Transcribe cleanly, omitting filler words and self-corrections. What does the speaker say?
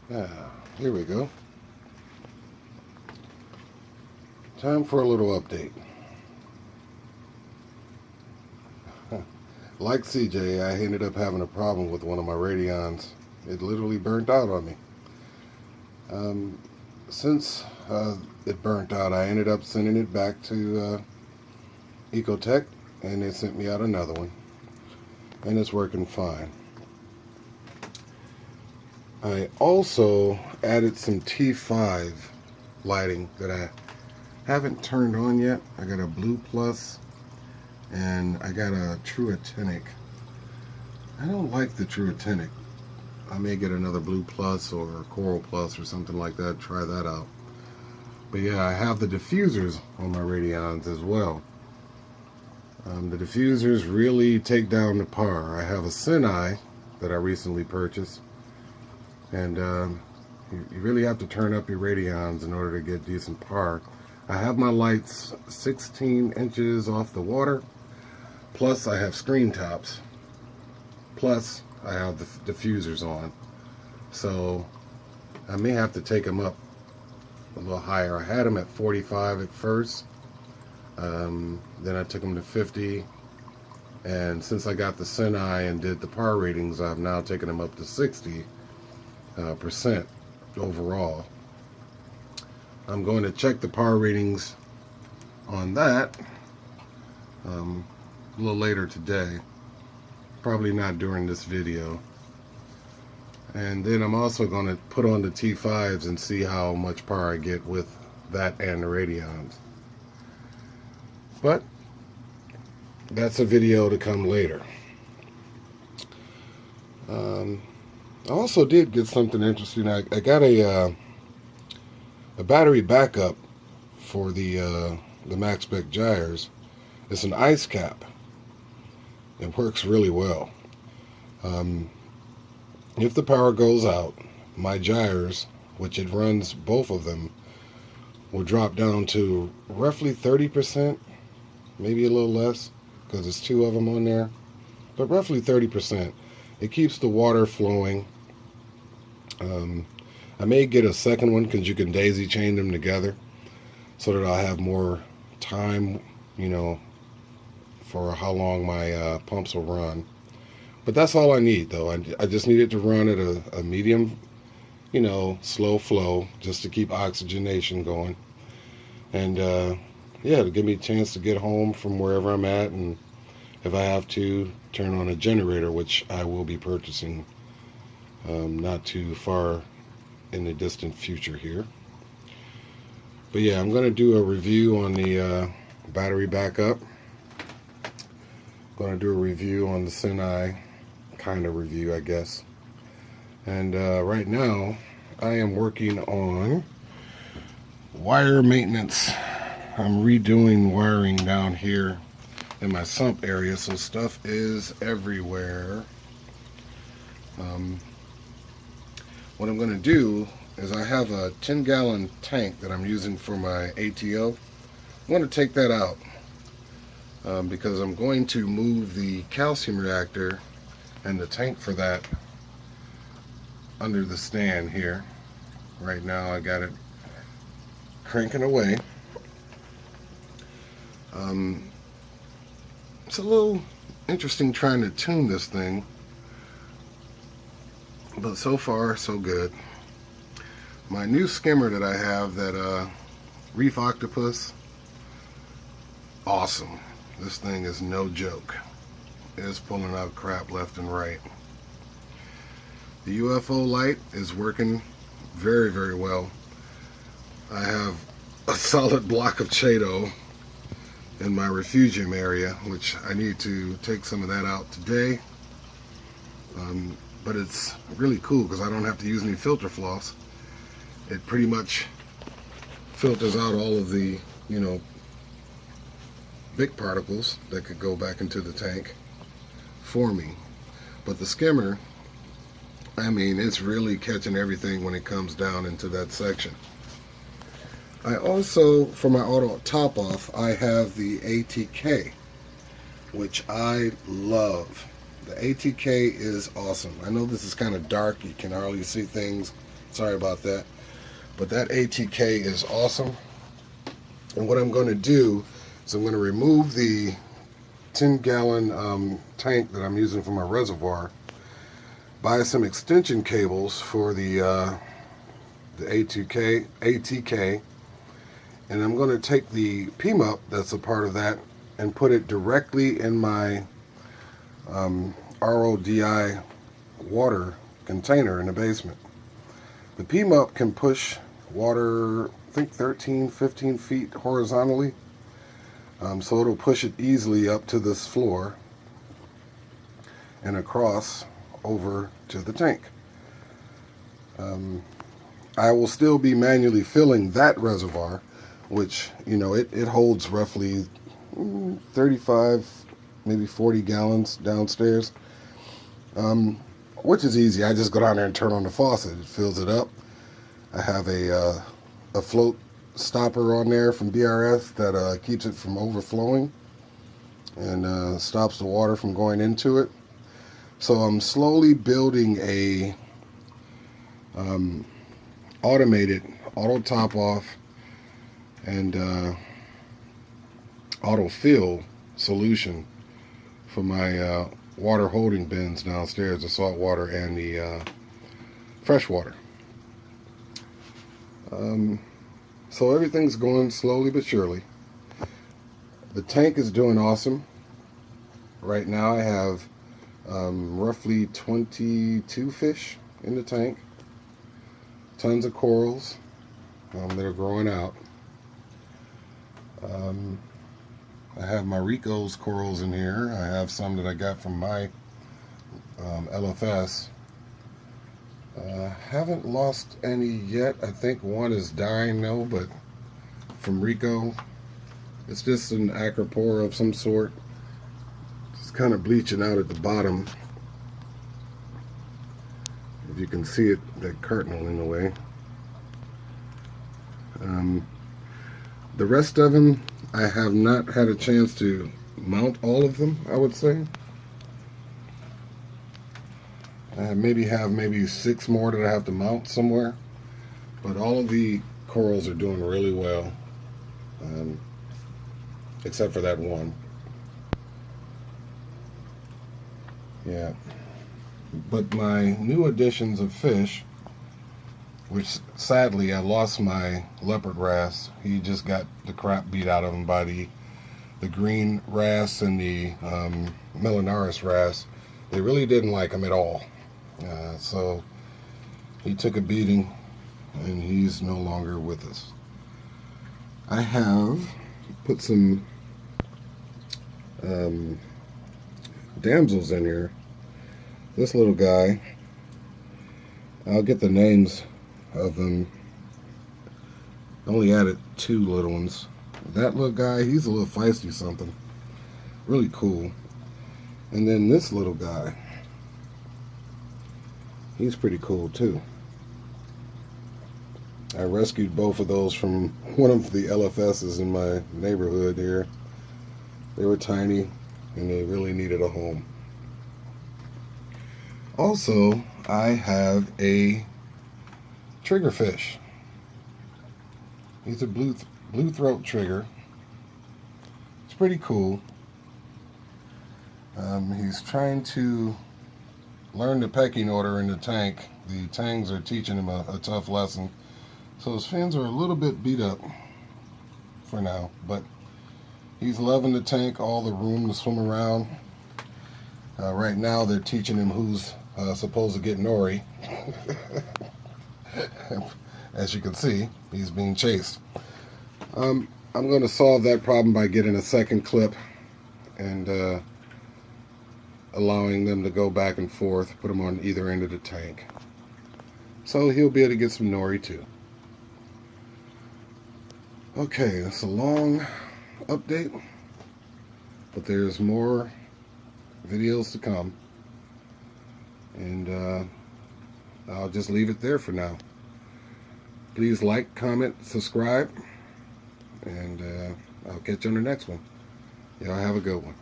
Ah, here we go. Time for a little update. Like CJ, I ended up having a problem with one of my radions. It literally burnt out on me. Um, since it burnt out, I ended up sending it back to Ecotech, and they sent me out another one, and it's working fine. I also added some T5 lighting that I haven't turned on yet. I got a blue plus and I got a true actinic. I don't like the true actinic. I may get another blue plus or a coral plus or something like that. Try that out. But yeah, I have the diffusers on my radions as well. The diffusers really take down the par. I have a Sinai that I recently purchased, and you really have to turn up your radions in order to get decent par. I have my lights 16 inches off the water, plus I have screen tops, plus I have the diffusers on. So I may have to take them up a little higher. I had them at 45 at first, then I took them to 50, and since I got the Sinai and did the par ratings, I've now taken them up to 60% overall. I'm going to check the par ratings on that a little later today, probably not during this video. And then I'm also going to put on the T5s and see how much par I get with that and the radions. But that's a video to come later. I also did get something interesting. I got a battery backup for the MaxSpec gyres. It's an ice cap. It works really well. If the power goes out, my gyres, which it runs both of them, will drop down to roughly 30%, maybe a little less, because there's two of them on there, but roughly 30%. It keeps the water flowing. I may get a second one because you can daisy chain them together so that I'll have more time, for how long my pumps will run. But that's all I need, though. I just need it to run at a medium, slow flow, just to keep oxygenation going. And, to give me a chance to get home from wherever I'm at, and if I have to, turn on a generator, which I will be purchasing not too far in the distant future here. But yeah, I'm going to do a review on the battery backup. Going to do a review on the Sinai, kind of review, I guess. And right now, I am working on wire maintenance. I'm redoing wiring down here in my sump area, so stuff is everywhere. What I'm going to do is I have a 10-gallon tank that I'm using for my ATO. I'm going to take that out because I'm going to move the calcium reactor and the tank for that under the stand here. Right now I got it cranking away. It's a little interesting trying to tune this thing, but so far so good. My new skimmer that I have, that Reef Octopus, awesome. This thing is no joke. It's pulling out crap left and right. The UFO light is working very, very well. I have a solid block of Chaeto in my refugium area, which I need to take some of that out today. But it's really cool because I don't have to use any filter floss. It pretty much filters out all of the, big particles that could go back into the tank for me. But the skimmer, it's really catching everything when it comes down into that section. I also, for my auto top off, I have the ATK, which I love. The ATK is awesome. I know this is kind of dark, you can hardly see things. Sorry about that. But that ATK is awesome. And what I'm going to do is I'm going to remove the 10-gallon tank that I'm using for my reservoir, buy some extension cables for the ATK, and I'm going to take the PMUP that's a part of that and put it directly in my RODI water container in the basement. The PMUP can push water, I think 13, 15 feet horizontally. So it'll push it easily up to this floor and across over to the tank. I will still be manually filling that reservoir, which, you know, it holds roughly 35, maybe 40 gallons downstairs, which is easy. I just go down there and turn on the faucet. It fills it up. I have a float stopper on there from DRS that keeps it from overflowing and stops the water from going into it. So I'm slowly building a automated auto top off and auto fill solution for my water holding bins downstairs, the salt water and the fresh water. So everything's going slowly but surely. The tank is doing awesome. Right now I have roughly 22 fish in the tank. Tons of corals that are growing out. I have my Rico's corals in here. I have some that I got from my LFS. Haven't lost any yet. I think one is dying though, but from Rico. It's just an acropora of some sort. It's kind of bleaching out at the bottom. If you can see it, that cardinal in the way. The rest of them, I have not had a chance to mount all of them, I would say. I maybe 6 more that I have to mount somewhere. But all of the corals are doing really well. Except for that one. Yeah. But my new additions of fish, which sadly I lost my leopard wrasse. He just got the crap beat out of him by the green wrasse and the Melanaris wrasse. They really didn't like him at all. So he took a beating and he's no longer with us. I have put some damsels in here. This little guy, I'll get the names of them. I only added 2 little ones. That little guy, he's a little feisty something. Really cool. And then this little guy, he's pretty cool too. I rescued both of those from one of the LFSs in my neighborhood here. They were tiny and they really needed a home. Also, I have a triggerfish. He's a blue throat trigger. It's pretty cool. He's trying to learn the pecking order in the tank. The tangs are teaching him a tough lesson. So his fins are a little bit beat up for now, but he's loving the tank, all the room to swim around. Right now they're teaching him who's supposed to get nori. As you can see, he's being chased. I'm going to solve that problem by getting a second clip and allowing them to go back and forth, put them on either end of the tank. So he'll be able to get some nori too. Okay, that's a long update, but there's more videos to come, and I'll just leave it there for now. Please like, comment, subscribe, and I'll catch you on the next one. Y'all have a good one.